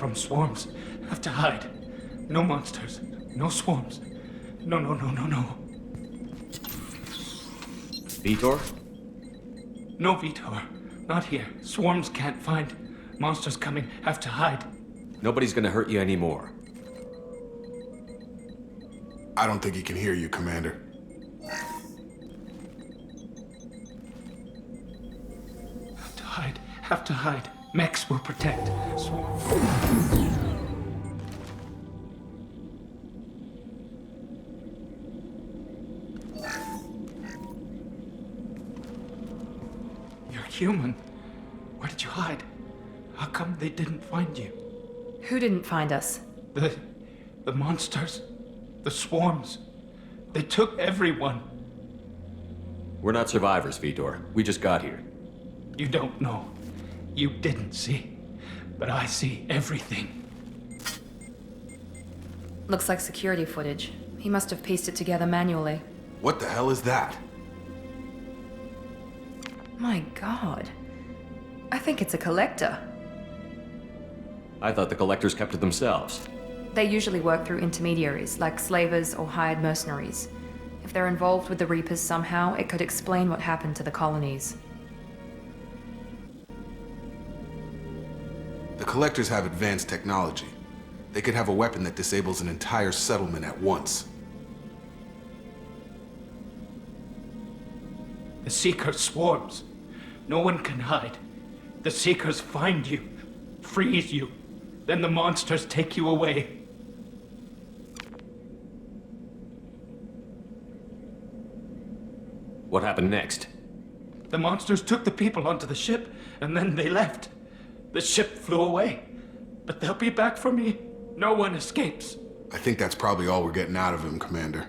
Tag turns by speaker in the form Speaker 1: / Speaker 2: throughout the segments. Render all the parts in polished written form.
Speaker 1: from swarms. Have to hide. No monsters. No swarms. No, no, no, no, no.
Speaker 2: Vitor?
Speaker 1: No, Vitor. Not here. Swarms can't find. Monsters coming. Have to hide.
Speaker 2: Nobody's gonna hurt you anymore.
Speaker 3: I don't think he can hear you, Commander.
Speaker 1: Have to hide. Have to hide. Mechs will protect. Swarms. You're human. Where did you hide? How come they didn't find you?
Speaker 4: Who didn't find us?
Speaker 1: The monsters. The swarms. They took everyone.
Speaker 2: We're not survivors, Vitor. We just got here.
Speaker 1: You don't know. You didn't see. But I see everything.
Speaker 4: Looks like security footage. He must have pieced it together manually.
Speaker 3: What the hell is that?
Speaker 4: My god. I think it's a collector.
Speaker 2: I thought the collectors kept to themselves.
Speaker 4: They usually work through intermediaries, like slavers or hired mercenaries. If they're involved with the Reapers somehow, it could explain what happened to the colonies.
Speaker 3: The Collectors have advanced technology. They could have a weapon that disables an entire settlement at once.
Speaker 1: The Seekers swarms. No one can hide. The Seekers find you, freeze you. Then the monsters take you away.
Speaker 2: What happened next?
Speaker 1: The monsters took the people onto the ship, and then they left. The ship flew away. But they'll be back for me. No one escapes.
Speaker 3: I think that's probably all we're getting out of him, Commander.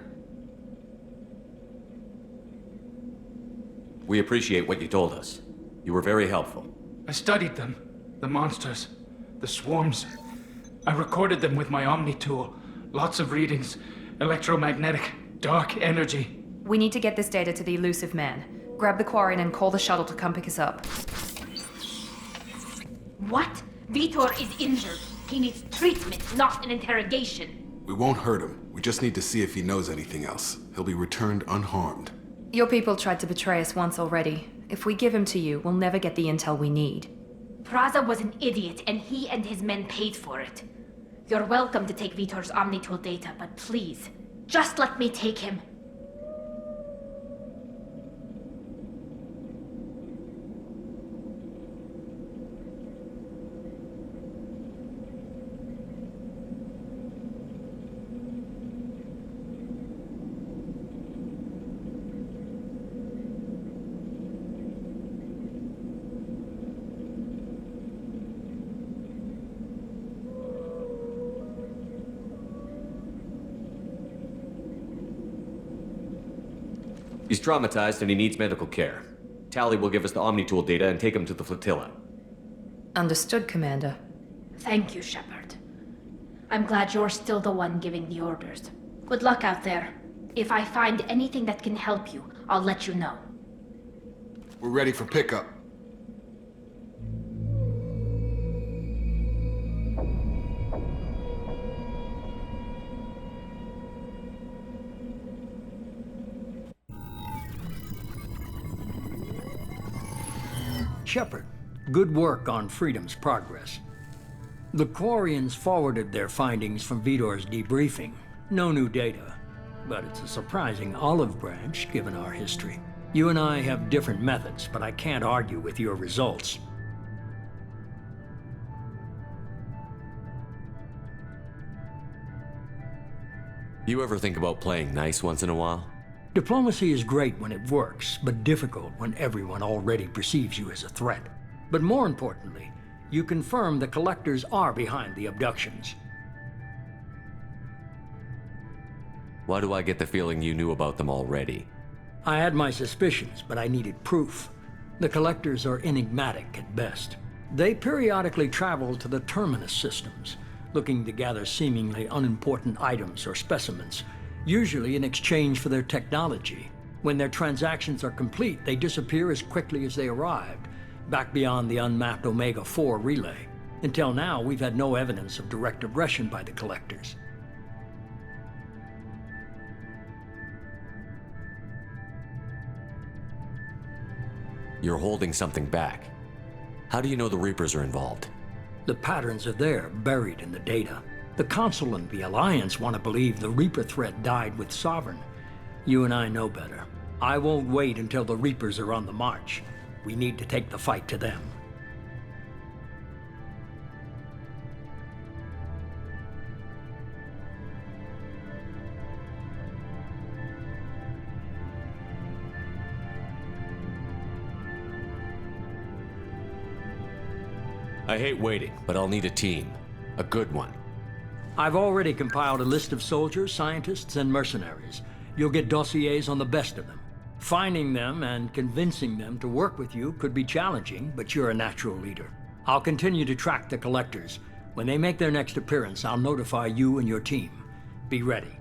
Speaker 2: We appreciate what you told us. You were very helpful.
Speaker 1: I studied them. The monsters. The swarms. I recorded them with my Omni tool. Lots of readings. Electromagnetic. Dark energy.
Speaker 4: We need to get this data to the Elusive Man. Grab the Quarian and call the shuttle to come pick us up.
Speaker 5: What? Vitor is injured. He needs treatment, not an interrogation.
Speaker 3: We won't hurt him. We just need to see if he knows anything else. He'll be returned unharmed.
Speaker 4: Your people tried to betray us once already. If we give him to you, we'll never get the intel we need.
Speaker 5: Praza was an idiot, and he and his men paid for it. You're welcome to take Vitor's Omnitool data, but please, just let me take him.
Speaker 2: He's traumatized and he needs medical care. Tali will give us the Omnitool data and take him to the flotilla.
Speaker 4: Understood, Commander.
Speaker 5: Thank you, Shepard. I'm glad you're still the one giving the orders. Good luck out there. If I find anything that can help you, I'll let you know.
Speaker 3: We're ready for pickup.
Speaker 6: Shepard, good work on Freedom's progress. The Quarians forwarded their findings from Vitor's debriefing. No new data, but it's a surprising olive branch given our history. You and I have different methods, but I can't argue with your results.
Speaker 2: You ever think about playing nice once in a while?
Speaker 6: Diplomacy is great when it works, but difficult when everyone already perceives you as a threat. But more importantly, you confirm the Collectors are behind the abductions.
Speaker 2: Why do I get the feeling you knew about them already?
Speaker 6: I had my suspicions, but I needed proof. The Collectors are enigmatic at best. They periodically travel to the Terminus systems, looking to gather seemingly unimportant items or specimens, usually in exchange for their technology. When their transactions are complete, they disappear as quickly as they arrived, back beyond the unmapped Omega-4 relay. Until now, we've had no evidence of direct aggression by the Collectors.
Speaker 2: You're holding something back. How do you know the Reapers are involved?
Speaker 6: The patterns are there, buried in the data. The Council and the Alliance want to believe the Reaper threat died with Sovereign. You and I know better. I won't wait until the Reapers are on the march. We need to take the fight to them.
Speaker 2: I hate waiting, but I'll need a team. A good one.
Speaker 6: I've already compiled a list of soldiers, scientists, and mercenaries. You'll get dossiers on the best of them. Finding them and convincing them to work with you could be challenging, but you're a natural leader. I'll continue to track the Collectors. When they make their next appearance, I'll notify you and your team. Be ready.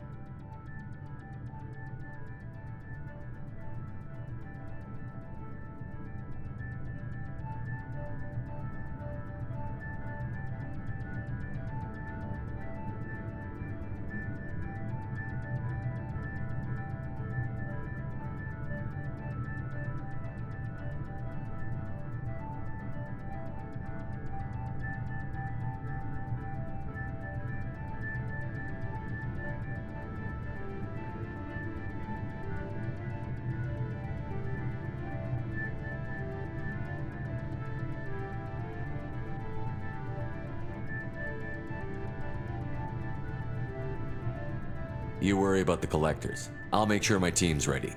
Speaker 2: You worry about the Collectors. I'll make sure my team's ready.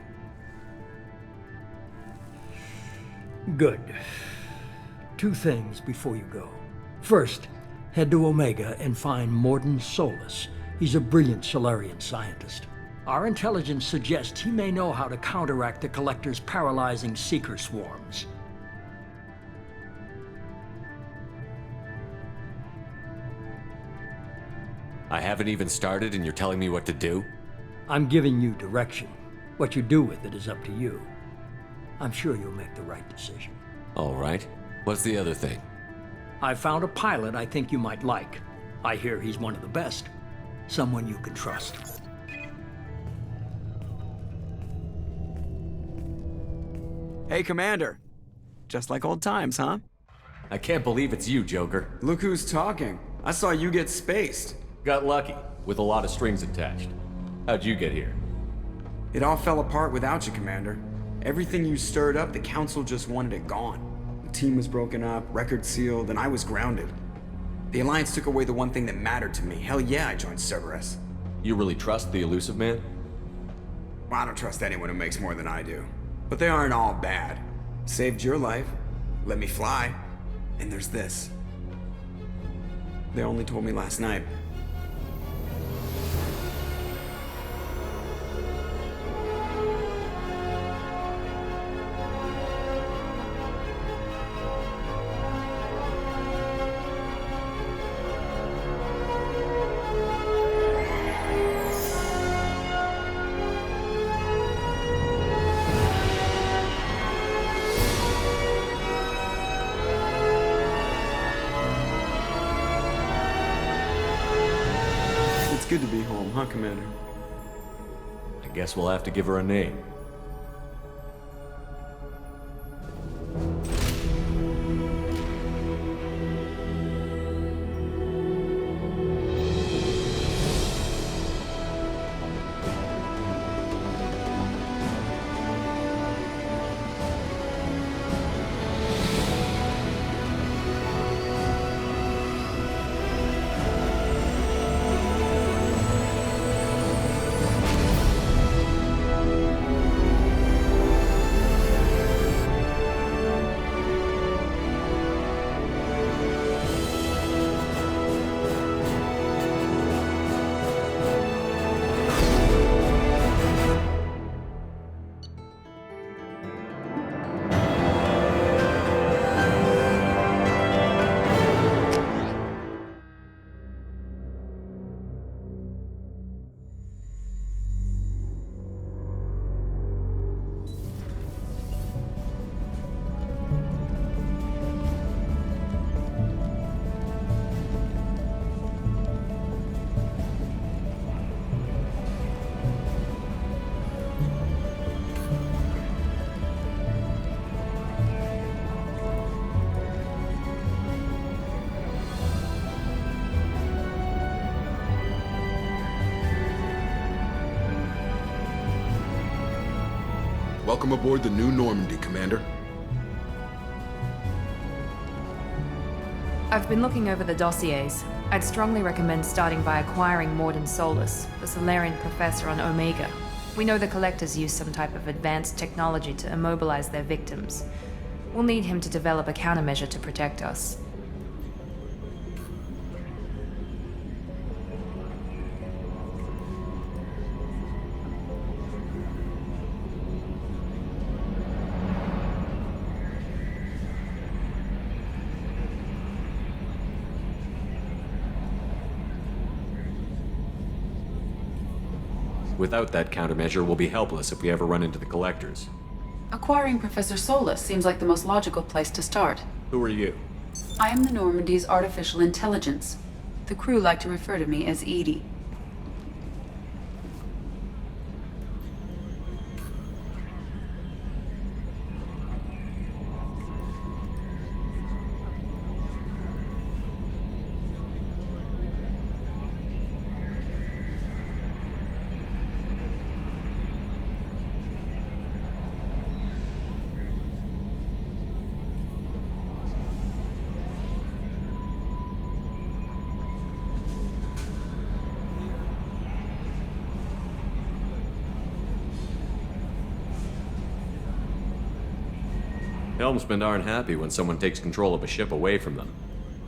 Speaker 6: Good. Two things before you go. First, head to Omega and find Mordin Solus. He's a brilliant Solarian scientist. Our intelligence suggests he may know how to counteract the Collector's paralyzing Seeker swarms.
Speaker 2: I haven't even started and you're telling me what to do?
Speaker 6: I'm giving you direction. What you do with it is up to you. I'm sure you'll make the right decision.
Speaker 2: All right. What's the other thing?
Speaker 6: I found a pilot I think you might like. I hear he's one of the best. Someone you can trust.
Speaker 7: Hey, Commander. Just like old times, huh?
Speaker 2: I can't believe it's you, Joker.
Speaker 7: Look who's talking. I saw you get spaced.
Speaker 2: Got lucky, with a lot of strings attached. How'd you get here?
Speaker 7: It all fell apart without you, Commander. Everything you stirred up, the Council just wanted it gone. The team was broken up, record sealed, and I was grounded. The Alliance took away the one thing that mattered to me. Hell yeah, I joined Cerberus.
Speaker 2: You really trust the Illusive Man?
Speaker 7: Well, I don't trust anyone who makes more than I do. But they aren't all bad. Saved your life, let me fly, and there's this. They only told me last night. It's good to be home, huh, Commander?
Speaker 2: I guess we'll have to give her a name.
Speaker 3: Welcome aboard the New Normandy, Commander.
Speaker 4: I've been looking over the dossiers. I'd strongly recommend starting by acquiring Morden Solus, the Solarian professor on Omega. We know the Collectors use some type of advanced technology to immobilize their victims. We'll need him to develop a countermeasure to protect us.
Speaker 2: Without that countermeasure, we'll be helpless if we ever run into the Collectors.
Speaker 8: Acquiring Professor Solus seems like the most logical place to start.
Speaker 2: Who are you?
Speaker 8: I am the Normandy's artificial intelligence. The crew like to refer to me as Edie.
Speaker 2: Helmsmen aren't happy when someone takes control of a ship away from them.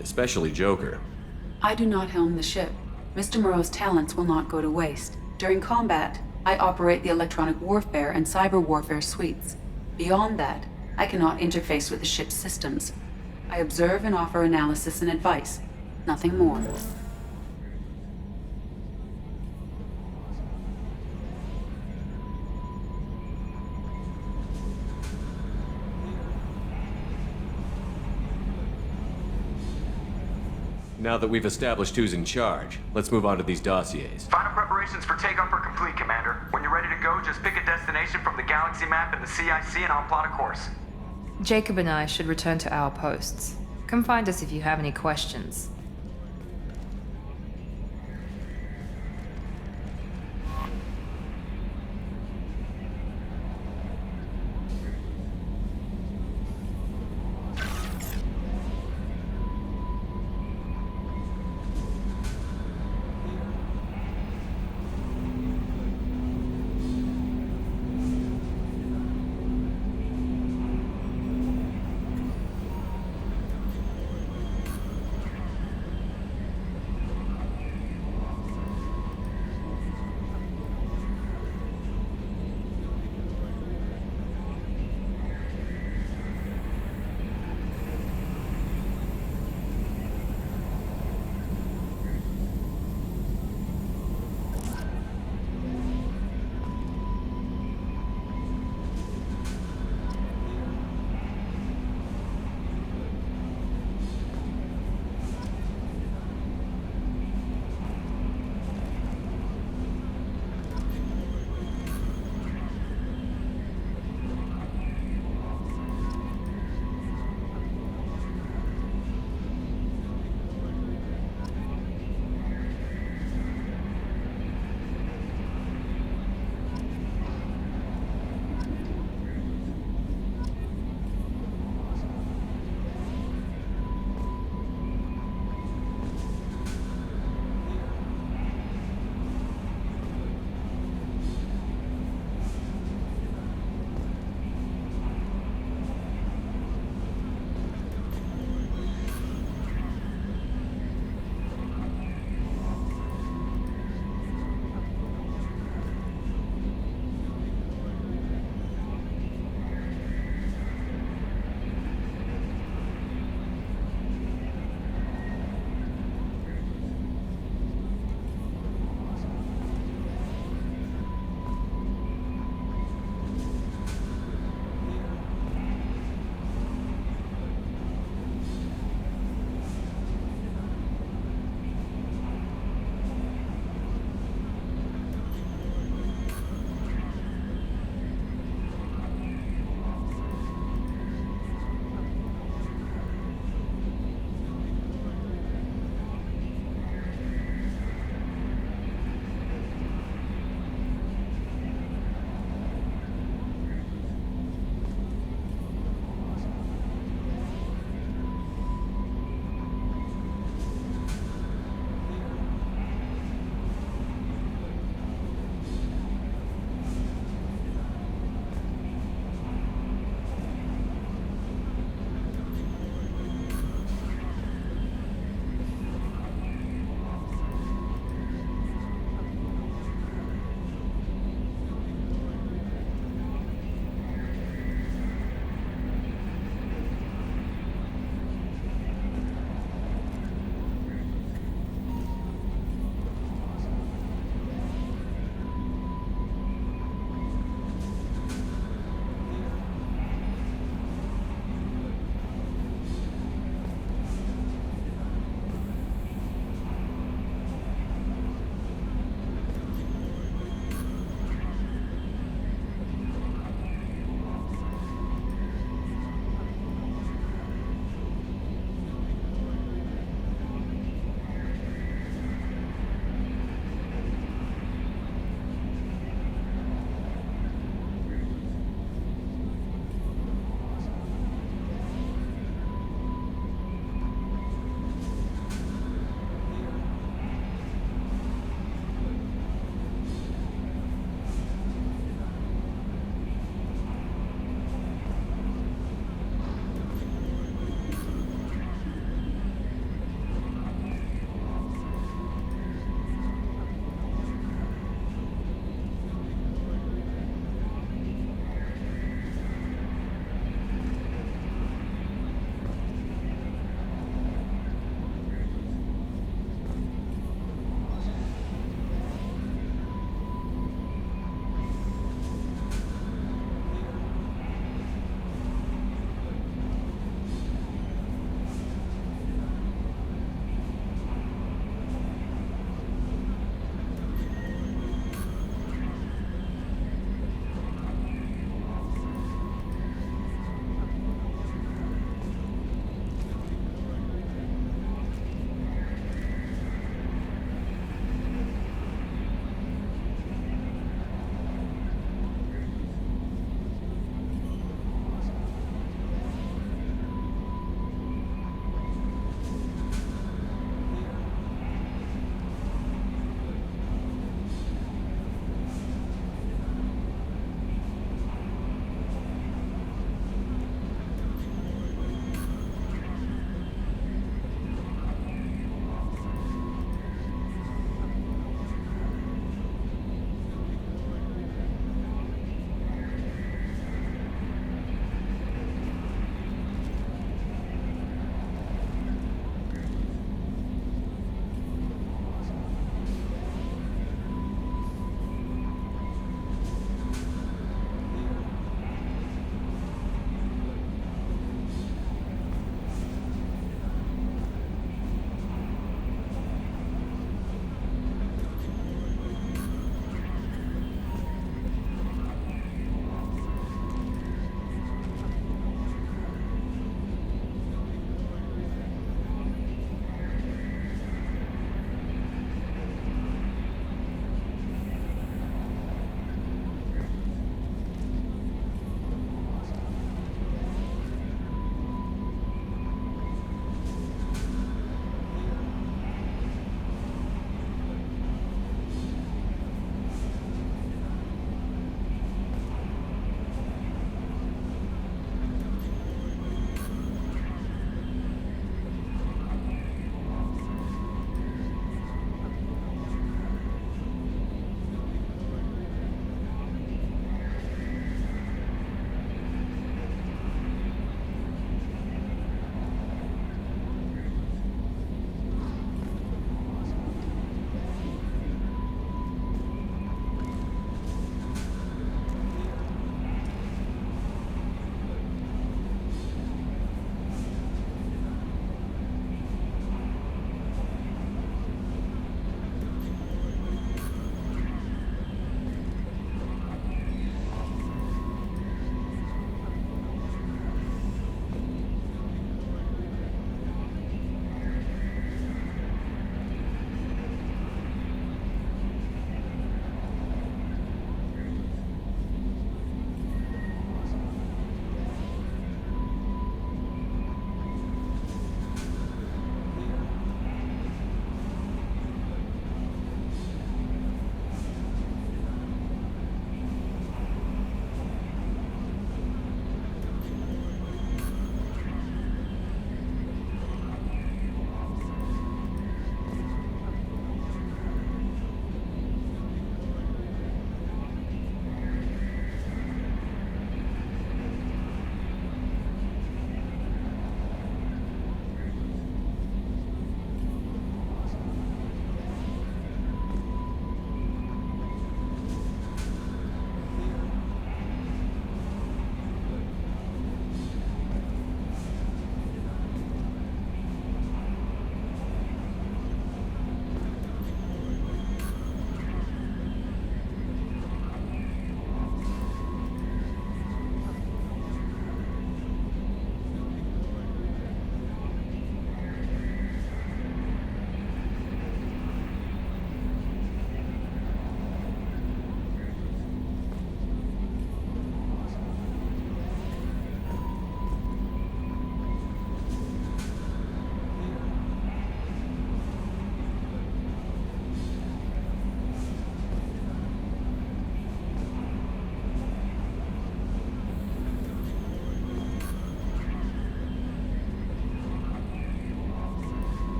Speaker 2: Especially Joker.
Speaker 8: I do not helm the ship. Mr. Moreau's talents will not go to waste. During combat, I operate the electronic warfare and cyber warfare suites. Beyond that, I cannot interface with the ship's systems. I observe and offer analysis and advice. Nothing more.
Speaker 2: Now that we've established who's in charge, let's move on to these dossiers.
Speaker 9: Final preparations for takeoff are complete, Commander. When you're ready to go, just pick a destination from the galaxy map and the CIC and I'll plot a course.
Speaker 4: Jacob and I should return to our posts. Come find us if you have any questions.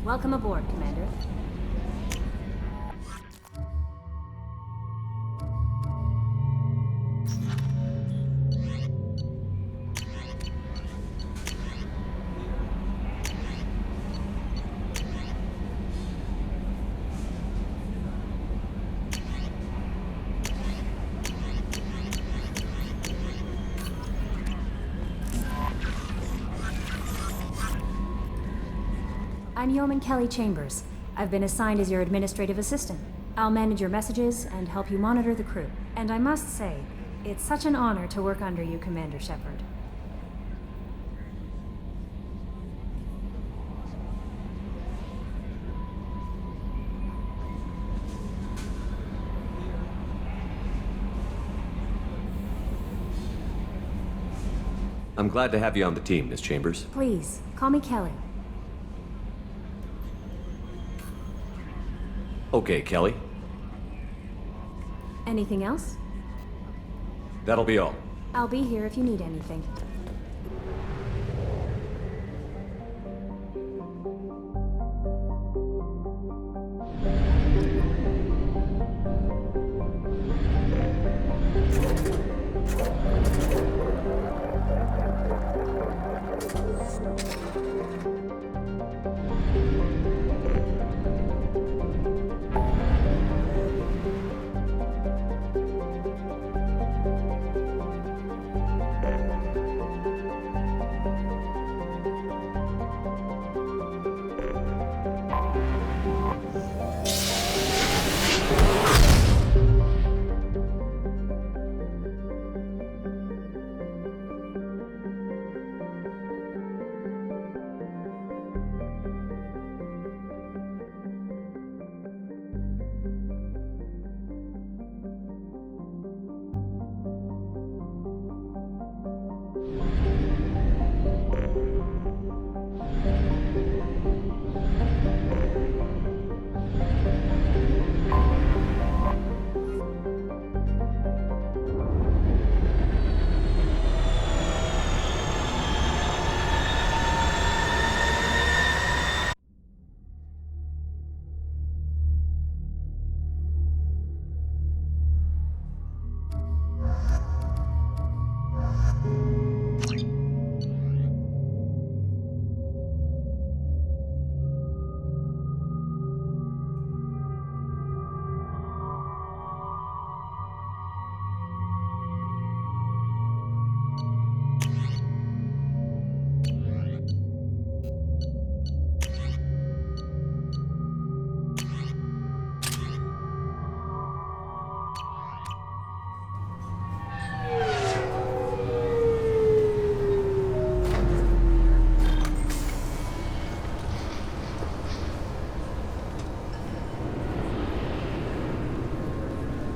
Speaker 10: Welcome aboard, Commander. I'm Yeoman Kelly Chambers. I've been assigned as your administrative assistant. I'll manage your messages and help you monitor the crew. And I must say, it's such an honor to work under you, Commander Shepard.
Speaker 2: I'm glad to have you on the team, Miss Chambers.
Speaker 10: Please, call me Kelly.
Speaker 2: Okay, Kelly.
Speaker 10: Anything else?
Speaker 2: That'll be all.
Speaker 10: I'll be here if you need anything.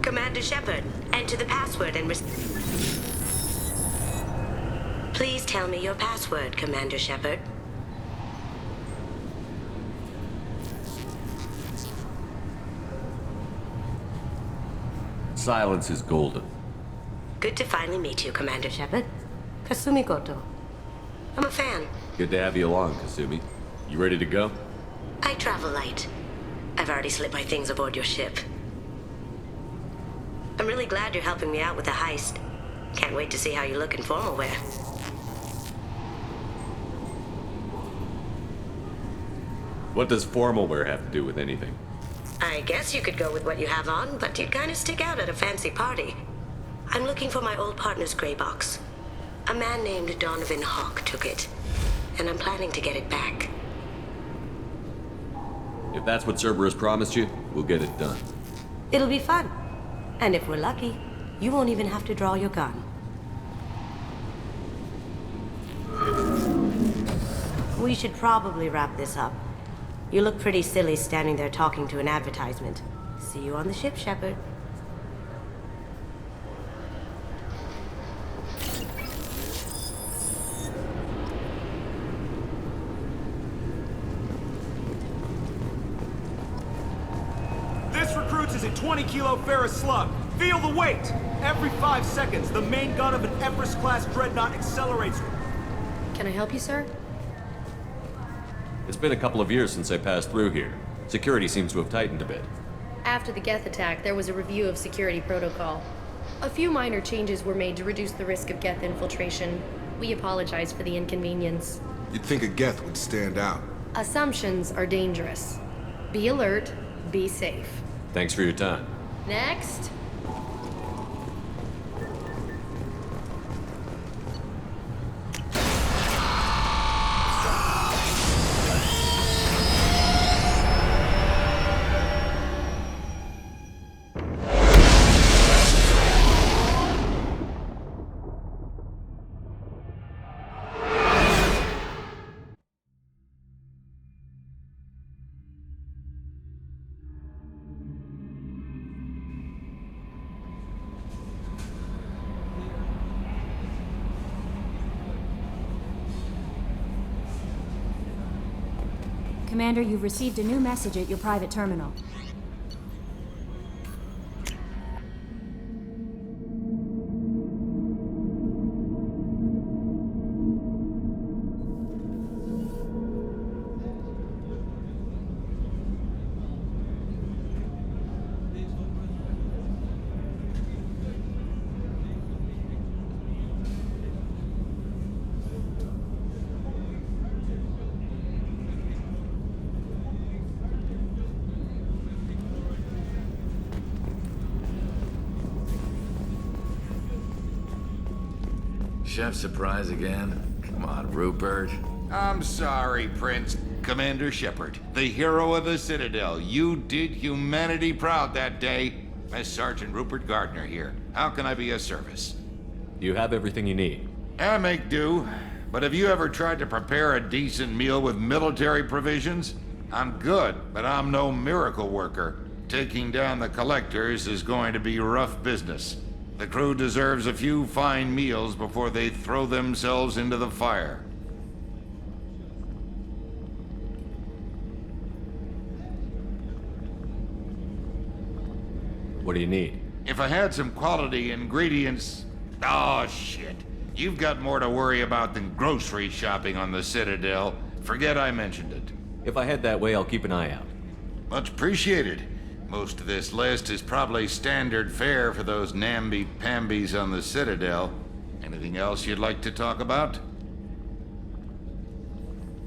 Speaker 11: Commander Shepard, enter the password and Please tell me your password, Commander Shepard.
Speaker 2: Silence is golden.
Speaker 11: Good to finally meet you, Commander Shepard. Kasumi Goto. I'm a fan.
Speaker 2: Good to have you along, Kasumi. You ready to go?
Speaker 11: I travel light. I've already slipped my things aboard your ship. I'm really glad you're helping me out with the heist. Can't wait to see how you look in formal wear.
Speaker 2: What does formal wear have to do with anything?
Speaker 11: I guess you could go with what you have on, but you'd kind of stick out at a fancy party. I'm looking for my old partner's gray box. A man named Donovan Hawk took it, and I'm planning to get it back.
Speaker 2: If that's what Cerberus promised you, we'll get it done.
Speaker 11: It'll be fun. And if we're lucky, you won't even have to draw your gun. We should probably wrap this up. You look pretty silly standing there talking to an advertisement. See you on the ship, Shepard.
Speaker 12: This recruits is a 20-kilo ferrous slug. Feel the weight! Every 5 seconds, the main gun of an Everest-class dreadnought accelerates.
Speaker 4: Can I help you, sir?
Speaker 2: It's been a couple of years since I passed through here. Security seems to have tightened a bit.
Speaker 13: After the Geth attack, there was a review of security protocol. A few minor changes were made to reduce the risk of Geth infiltration. We apologize for the inconvenience.
Speaker 3: You'd think a Geth would stand out.
Speaker 13: Assumptions are dangerous. Be alert, be safe.
Speaker 2: Thanks for your time.
Speaker 13: Next.
Speaker 10: Commander, you've received a new message at your private terminal.
Speaker 14: Chef surprise again? Come on, Rupert.
Speaker 15: I'm sorry, Prince. Commander Shepard, the hero of the Citadel. You did humanity proud that day. As Sergeant Rupert Gardner here. How can I be of service?
Speaker 2: You have everything you need.
Speaker 15: I make do. But have you ever tried to prepare a decent meal with military provisions? I'm good, but I'm no miracle worker. Taking down the collectors is going to be rough business. The crew deserves a few fine meals before they throw themselves into the fire.
Speaker 2: What do you need?
Speaker 15: If I had some quality ingredients... Oh, shit. You've got more to worry about than grocery shopping on the Citadel. Forget I mentioned it.
Speaker 2: If I head that way, I'll keep an eye out.
Speaker 15: Much appreciated. Most of this list is probably standard fare for those namby-pambies on the Citadel. Anything else you'd like to talk about?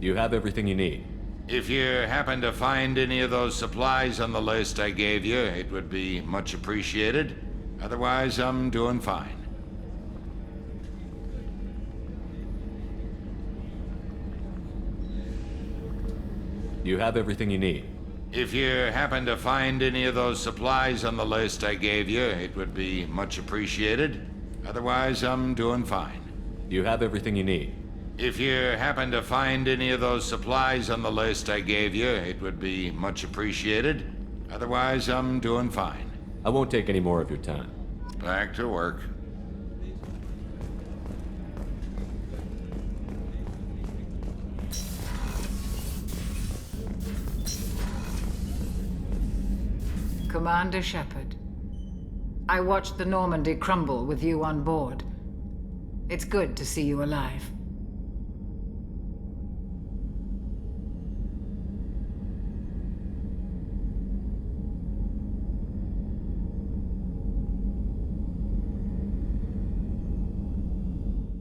Speaker 2: You have everything you need.
Speaker 15: If you happen to find any of those supplies on the list I gave you, it would be much appreciated. Otherwise, I'm doing fine.
Speaker 2: You have everything you need.
Speaker 15: If you happen to find any of those supplies on the list I gave you, it would be much appreciated. Otherwise, I'm doing fine.
Speaker 2: You have everything you need.
Speaker 15: If you happen to find any of those supplies on the list I gave you, it would be much appreciated. Otherwise, I'm doing fine.
Speaker 2: I won't take any more of your time.
Speaker 15: Back to work.
Speaker 16: Commander Shepard, I watched the Normandy crumble with you on board. It's good to see you alive.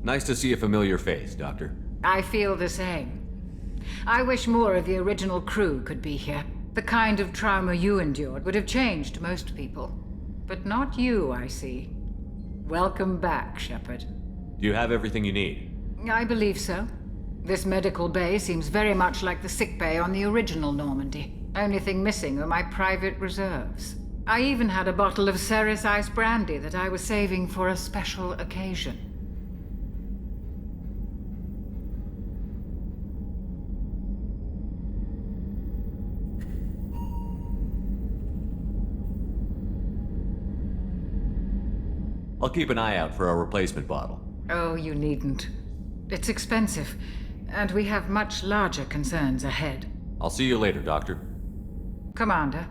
Speaker 2: Nice to see a familiar face, Doctor.
Speaker 16: I feel the same. I wish more of the original crew could be here. The kind of trauma you endured would have changed most people. But not you, I see. Welcome back, Shepard.
Speaker 2: Do you have everything you need?
Speaker 16: I believe so. This medical bay seems very much like the sick bay on the original Normandy. Only thing missing are my private reserves. I even had a bottle of Ceres Ice brandy that I was saving for a special occasion.
Speaker 2: I'll keep an eye out for a replacement bottle.
Speaker 16: Oh, you needn't. It's expensive, and we have much larger concerns ahead.
Speaker 2: I'll see you later, Doctor.
Speaker 16: Commander.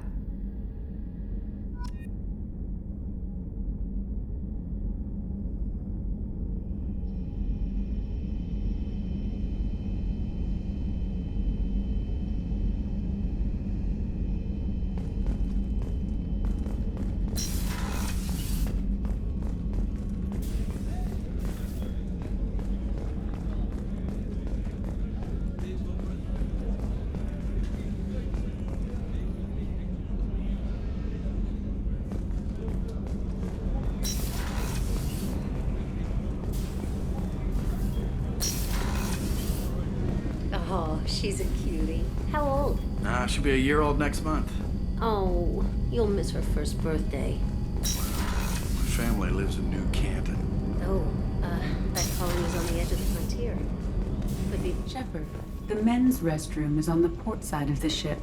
Speaker 11: Oh, she's a cutie. How old?
Speaker 17: She'll be a year old next month.
Speaker 11: Oh, you'll miss her first birthday.
Speaker 17: My family lives in New Canton.
Speaker 11: Oh, that colony is on the edge of the frontier. Could be...
Speaker 8: Shepard, the men's restroom is on the port side of the ship.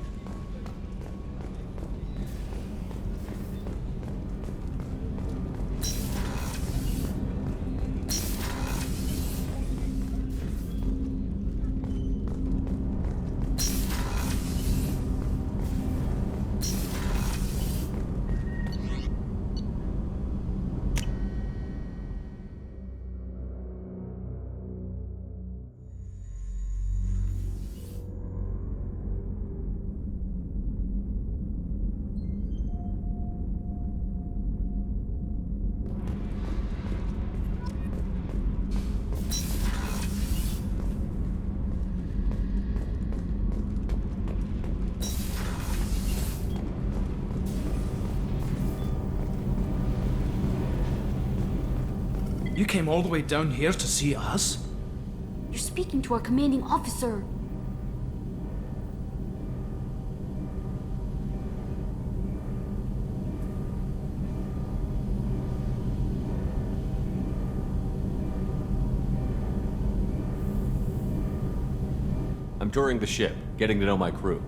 Speaker 1: You came all the way down here to see us?
Speaker 18: You're speaking to our commanding officer.
Speaker 2: I'm touring the ship, getting to know my crew.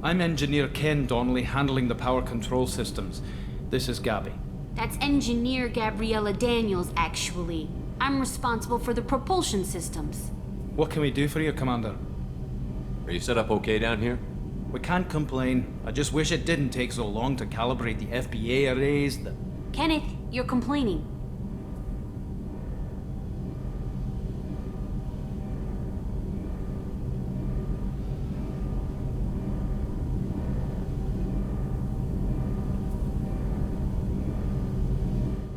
Speaker 1: I'm Engineer Ken Donnelly, handling the power control systems. This is Gabby.
Speaker 18: That's Engineer Gabriella Daniels, actually. I'm responsible for the propulsion systems.
Speaker 1: What can we do for you, Commander?
Speaker 2: Are you set up okay down here?
Speaker 1: We can't complain. I just wish it didn't take so long to calibrate the FBA arrays.
Speaker 18: Kenneth, you're complaining.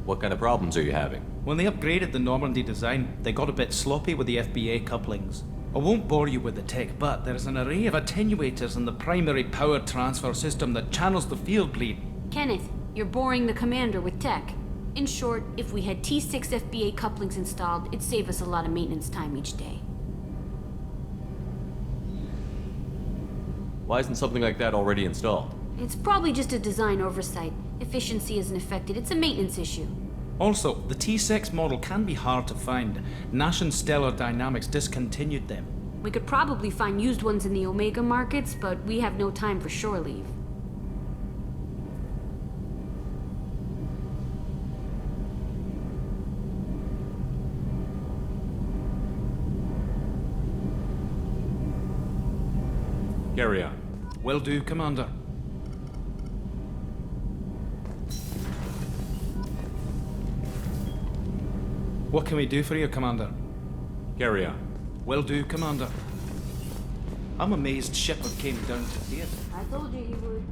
Speaker 2: What kind of problems are you having?
Speaker 1: When they upgraded the Normandy design, they got a bit sloppy with the FBA couplings. I won't bore you with the tech, but there's an array of attenuators in the primary power transfer system that channels the field bleed.
Speaker 18: Kenneth, you're boring the commander with tech. In short, if we had T6 FBA couplings installed, it'd save us a lot of maintenance time each day.
Speaker 2: Why isn't something like that already installed?
Speaker 18: It's probably just a design oversight. Efficiency isn't affected, it's a maintenance issue.
Speaker 1: Also, the T6 model can be hard to find. Nash and Stellar Dynamics discontinued them.
Speaker 18: We could probably find used ones in the Omega markets, but we have no time for shore leave.
Speaker 2: Carry on.
Speaker 1: Will do, Commander. What can we do for you, Commander?
Speaker 2: Carry on.
Speaker 1: Will do, Commander. I'm amazed Shepard came down to theater.
Speaker 18: I told you he would.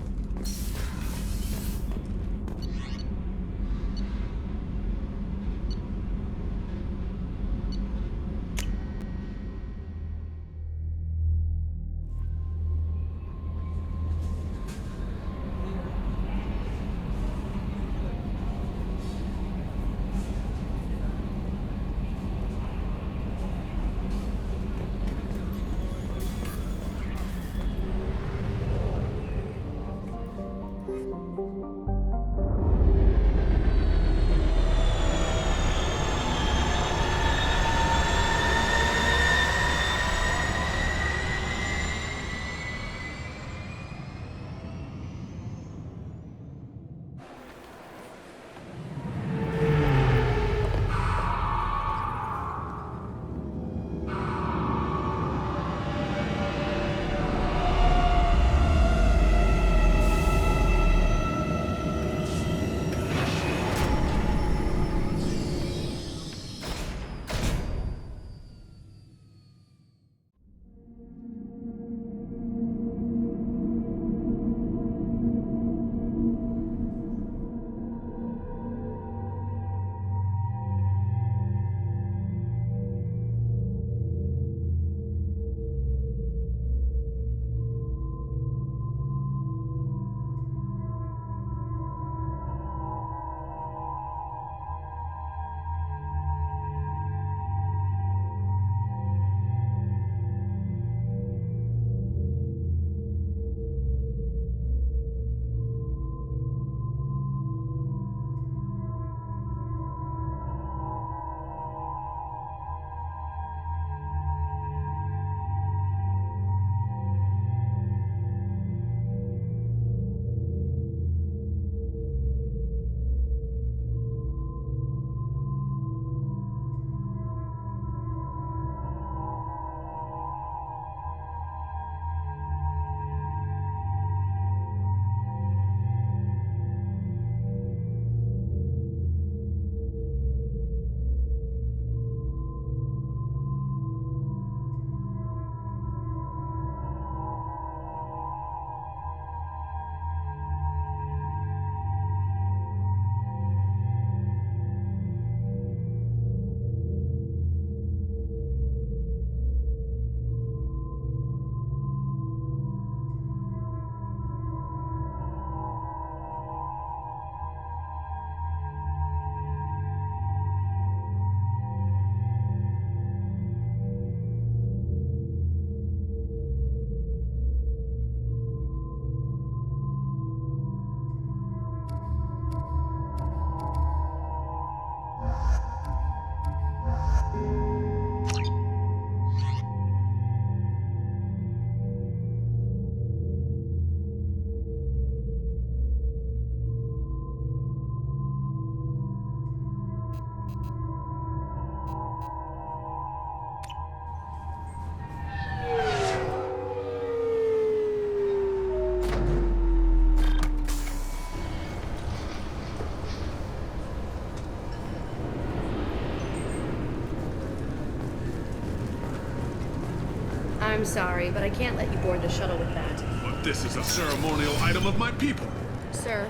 Speaker 13: I'm sorry, but I can't let you board the shuttle with that.
Speaker 19: But this is a ceremonial item of my people.
Speaker 13: Sir,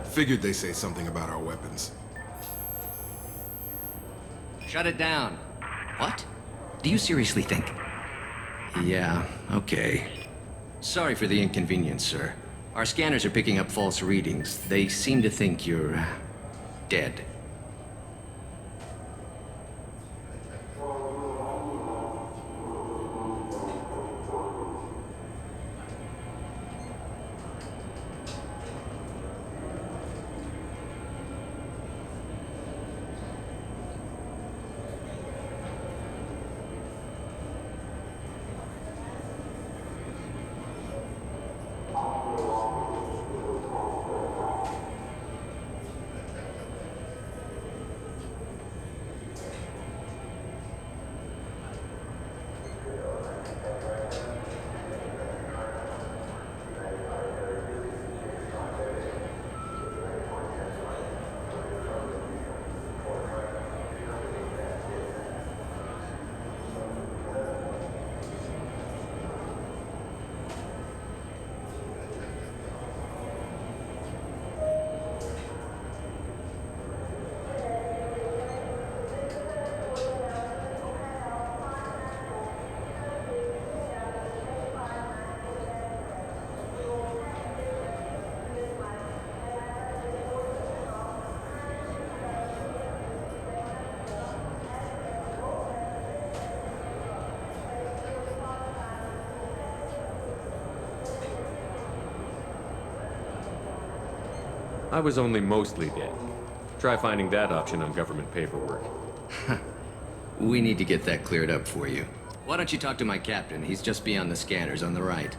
Speaker 3: Figured they say something about our weapons.
Speaker 20: Shut it down. What? Do you seriously think? Yeah, okay. Sorry for the inconvenience, sir. Our scanners are picking up false readings. They seem to think you're dead.
Speaker 2: I was only mostly dead. Try finding that option on government paperwork.
Speaker 20: We need to get that cleared up for you. Why don't you talk to my captain? He's just beyond the scanners on the right.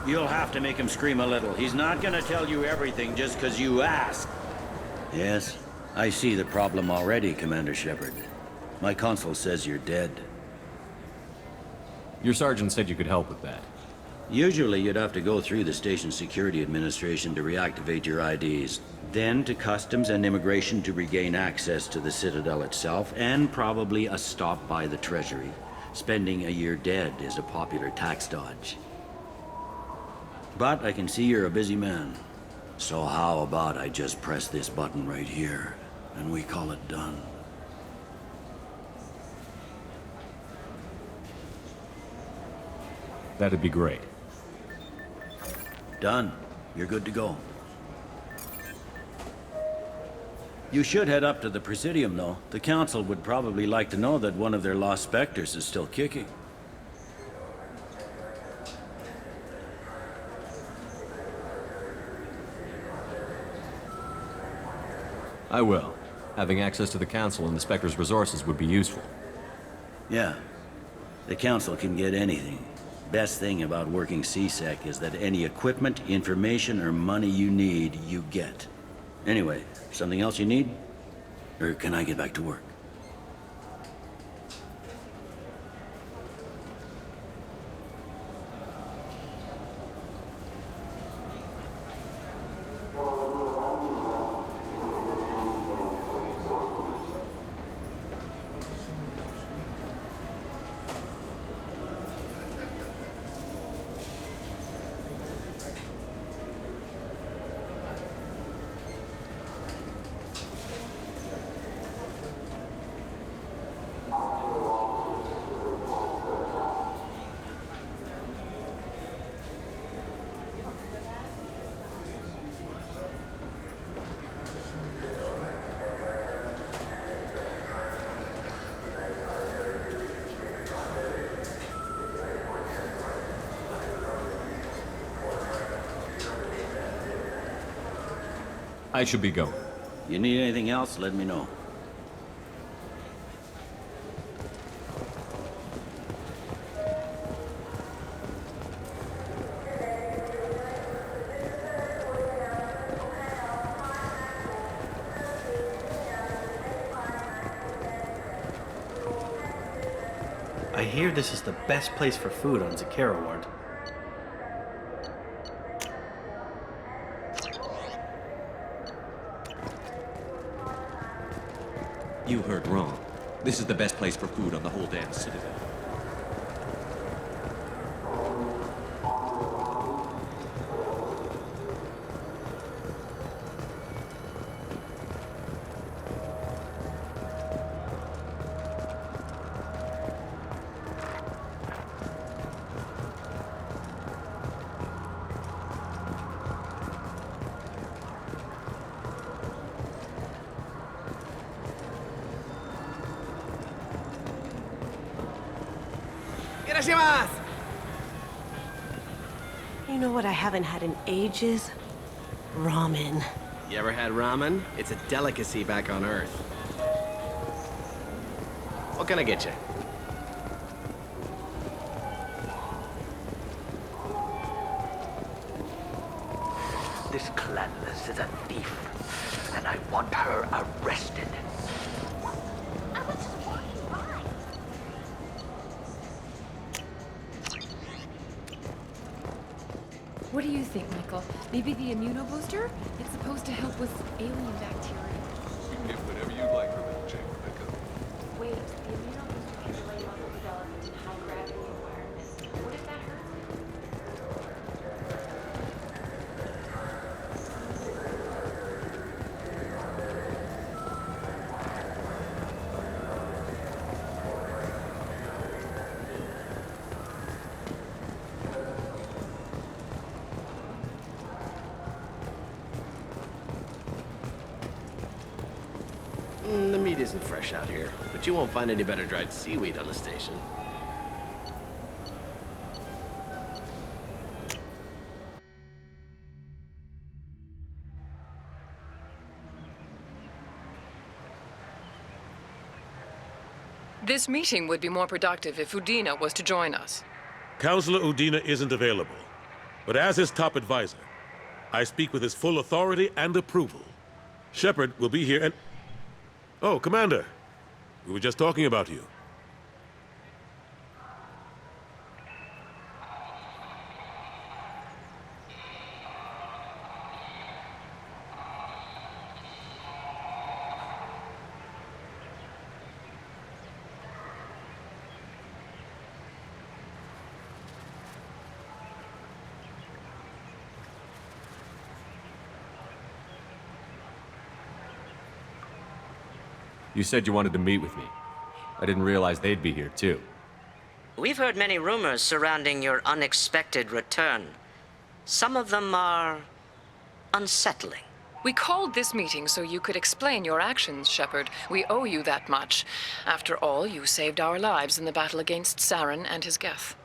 Speaker 21: You'll have to make him scream a little. He's not gonna tell you everything just because you ask.
Speaker 22: Yes, I see the problem already, Commander Shepard. My console says you're dead.
Speaker 2: Your sergeant said you could help with that.
Speaker 22: Usually you'd have to go through the Station Security Administration to reactivate your IDs, then to Customs and Immigration to regain access to the Citadel itself, and probably a stop by the Treasury. Spending a year dead is a popular tax dodge. But I can see you're a busy man. So how about I just press this button right here, and we call it done?
Speaker 2: That'd be great.
Speaker 22: Done. You're good to go. You should head up to the Presidium, though. The Council would probably like to know that one of their lost Spectres is still kicking.
Speaker 2: I will. Having access to the Council and the Spectre's resources would be useful.
Speaker 22: Yeah. The Council can get anything. Best thing about working C-Sec is that any equipment, information, or money you need, you get. Anyway, something else you need? Or can I get back to work?
Speaker 2: I should be going.
Speaker 22: You need anything else, let me know.
Speaker 23: I hear this is the best place for food on Zakera Ward.
Speaker 2: You heard wrong. This is the best place for food on the whole damn Citadel.
Speaker 5: You know what I haven't had in ages? Ramen.
Speaker 6: You ever had ramen? It's a delicacy back on Earth. What can I get you?
Speaker 23: This Clandless is a thief, and I want her arrested.
Speaker 24: What do you think, Michael? Maybe the immunobooster? It's supposed to help with alien bacteria.
Speaker 25: You can get whatever you like from it, Jake Becker.
Speaker 24: Wait, the immunobooster can delay muscle development in high gravity environments. What if that hurts?
Speaker 6: The meat isn't fresh out here, but you won't find any better dried seaweed on the station.
Speaker 26: This meeting would be more productive if Udina was to join us.
Speaker 19: Counselor Udina isn't available, but as his top advisor, I speak with his full authority and approval. Shepard will be here and... Oh, Commander. We were just talking about you.
Speaker 2: You said you wanted to meet with me. I didn't realize they'd be here, too.
Speaker 11: We've heard many rumors surrounding your unexpected return. Some of them are unsettling.
Speaker 26: We called this meeting so you could explain your actions, Shepard. We owe you that much. After all, you saved our lives in the battle against Saren and his Geth.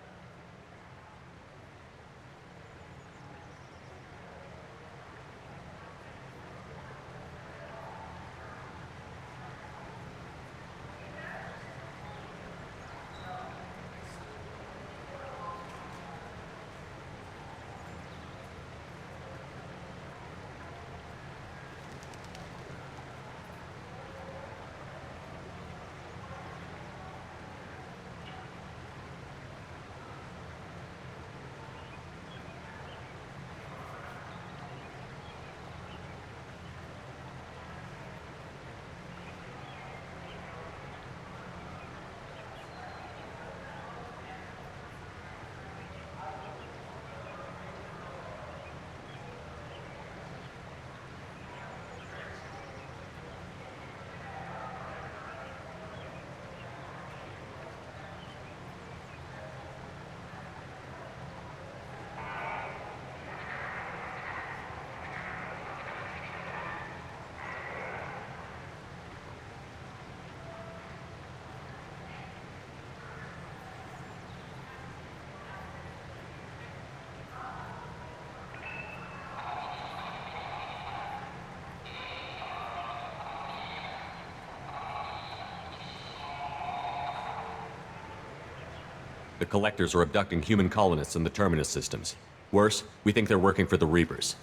Speaker 2: The Collectors are abducting human colonists in the Terminus systems. Worse, we think they're working for the Reapers.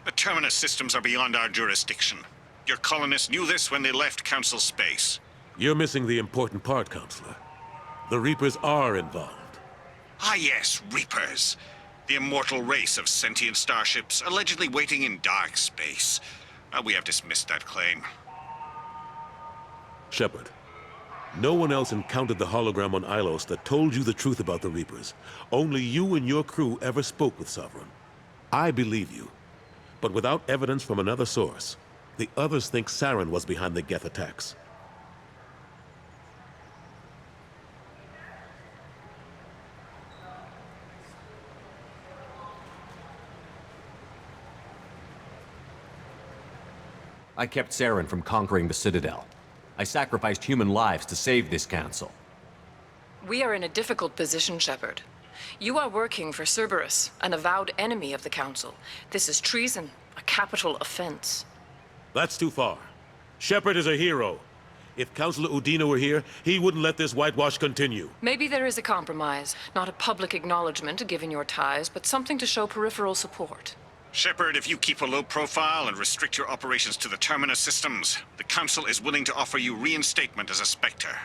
Speaker 27: The Terminus systems are beyond our jurisdiction. Your colonists knew this when they left Council space.
Speaker 19: You're missing the important part, Counselor. The Reapers are involved.
Speaker 27: Ah yes, Reapers. The immortal race of sentient starships allegedly waiting in dark space. We have dismissed that claim.
Speaker 19: Shepard, no one else encountered the hologram on Ilos that told you the truth about the Reapers. Only you and your crew ever spoke with Sovereign. I believe you, but without evidence from another source, the others think Saren was behind the Geth attacks.
Speaker 2: I kept Saren from conquering the Citadel. I sacrificed human lives to save this council.
Speaker 26: We are in a difficult position, Shepard. You are working for Cerberus, an avowed enemy of the Council. This is treason, a capital offense.
Speaker 19: That's too far. Shepard is a hero. If Councilor Udina were here, he wouldn't let this whitewash continue.
Speaker 26: Maybe there is a compromise. Not a public acknowledgement given your ties, but something to show peripheral support.
Speaker 27: Shepard, if you keep a low profile and restrict your operations to the Terminus systems, the Council is willing to offer you reinstatement as a Spectre.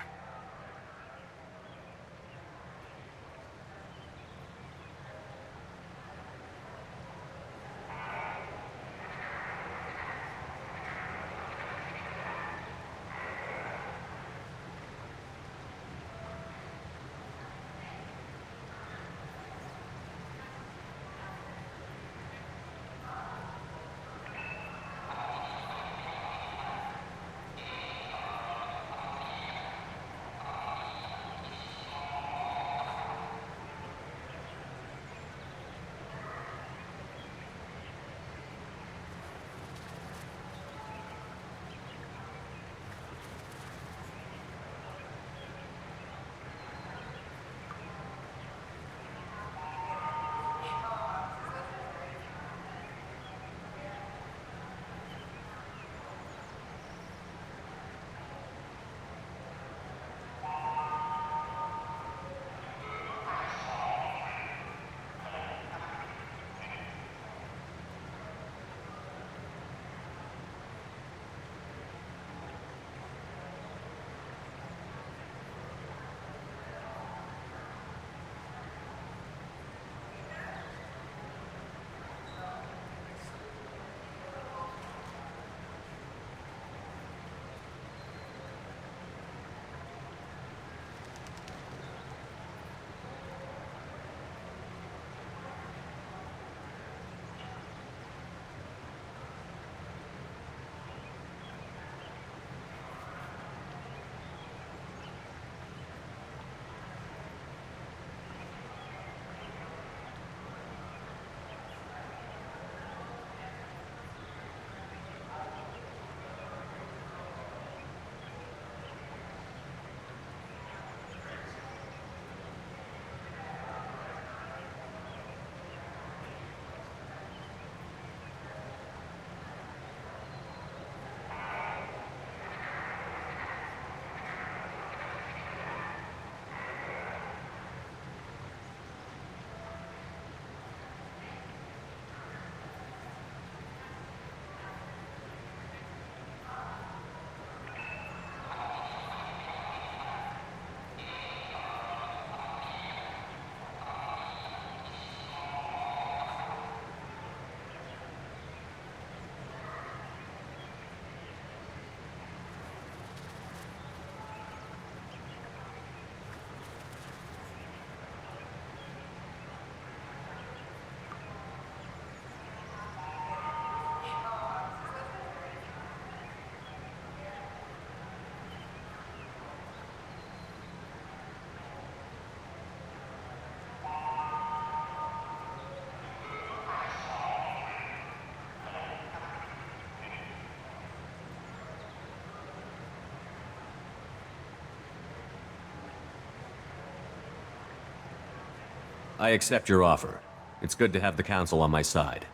Speaker 2: I accept your offer. It's good to have the Council on my side.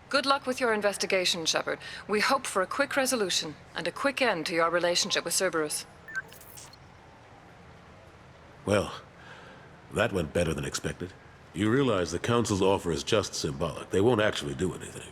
Speaker 26: Good luck with your investigation, Shepard. We hope for a quick resolution and a quick end to your relationship with Cerberus.
Speaker 19: Well, that went better than expected. You realize the Council's offer is just symbolic. They won't actually do anything.